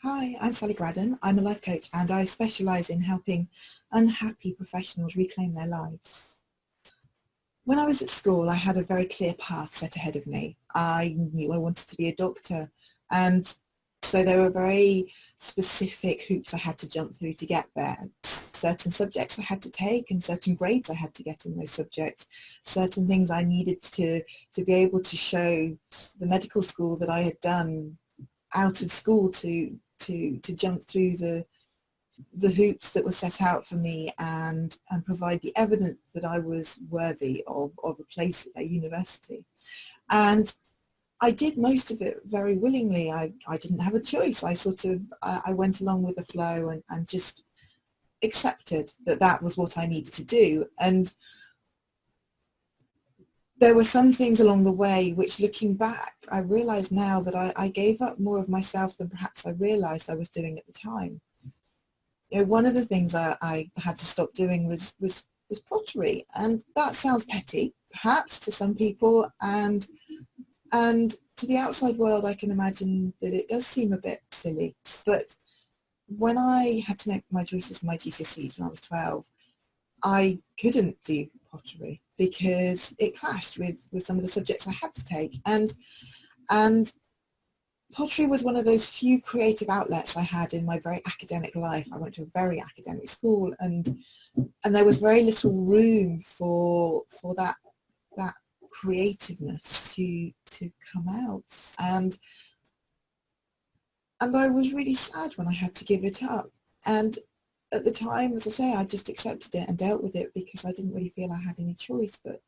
Hi, I'm Sally Graddon. I'm a life coach and I specialise in helping unhappy professionals reclaim their lives. When I was at school, I had a very clear path set ahead of me. I knew I wanted to be a doctor, and so there were very specific hoops I had to jump through to get there. Certain subjects I had to take and certain grades I had to get in those subjects. Certain things I needed to be able to show the medical school that I had done out of school to jump through the hoops that were set out for me and provide the evidence that I was worthy of a place at a university. And I did most of it very willingly. I didn't have a choice. I went along with the flow and just accepted that that was what I needed to do. And there were some things along the way which, looking back, I realise now that I gave up more of myself than perhaps I realised I was doing at the time. You know, one of the things I had to stop doing was pottery, and that sounds petty, perhaps, to some people, and to the outside world I can imagine that it does seem a bit silly. But when I had to make my choices for my GCSEs when I was 12, I couldn't do pottery because it clashed with some of the subjects I had to take, and pottery was one of those few creative outlets I had in my very academic life. I went to a very academic school, and there was very little room for that creativeness to come out, and I was really sad when I had to give it up. And at the time, as I say, I just accepted it and dealt with it because I didn't really feel I had any choice. But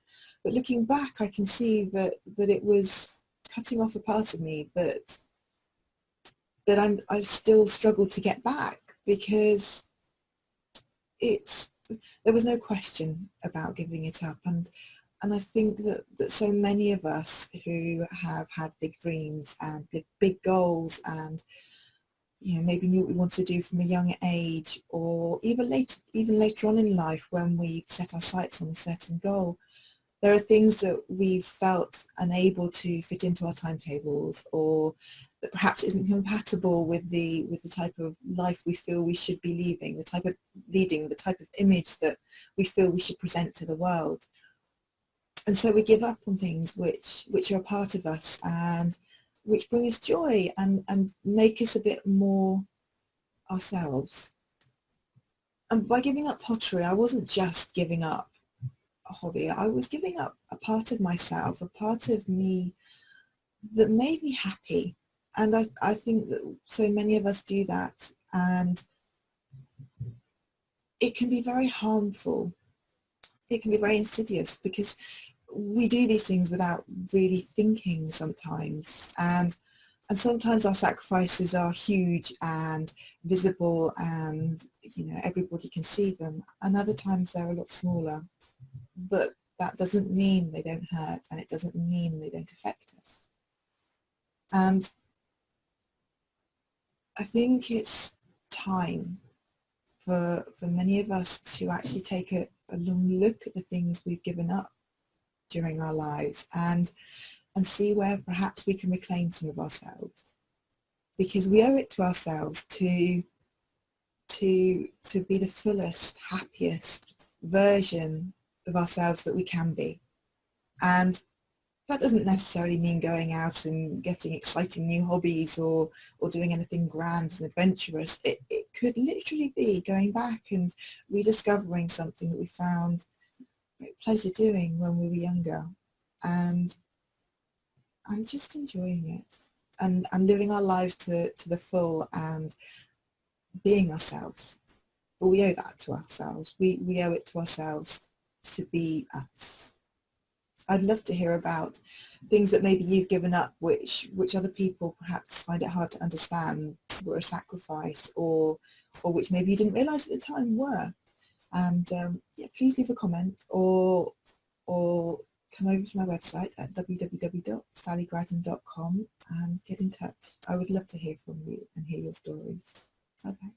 looking back, I can see that it was cutting off a part of me that I still struggle to get back, because there was no question about giving it up. And I think that so many of us who have had big dreams and big goals, and maybe knew what we wanted to do from a young age, or even later on in life when we've set our sights on a certain goal, there are things that we've felt unable to fit into our timetables, or that perhaps isn't compatible with the type of life we feel we should be leading, the type of image that we feel we should present to the world. And so we give up on things which are a part of us and which bring us joy and make us a bit more ourselves. And by giving up pottery, I wasn't just giving up a hobby. I was giving up a part of myself, a part of me that made me happy. And I think that so many of us do that, and it can be very harmful. It can be very insidious, because we do these things without really thinking sometimes, and sometimes our sacrifices are huge and visible, and everybody can see them, and other times they're a lot smaller. But that doesn't mean they don't hurt, and it doesn't mean they don't affect us. And I think it's time for many of us to actually take a long look at the things we've given up during our lives, and see where perhaps we can reclaim some of ourselves, because we owe it to ourselves to be the fullest, happiest version of ourselves that we can be. And that doesn't necessarily mean going out and getting exciting new hobbies or doing anything grand and adventurous. It could literally be going back and rediscovering something that we found great pleasure doing when we were younger, and just enjoying it and living our lives to the full and being ourselves. But we owe that to ourselves. We owe it to ourselves to be us. I'd love to hear about things that maybe you've given up, which other people perhaps find it hard to understand were a sacrifice, or which maybe you didn't realise at the time were. And please leave a comment, or come over to my website at www.sallygraddon.com and get in touch. I would love to hear from you and hear your stories. Okay.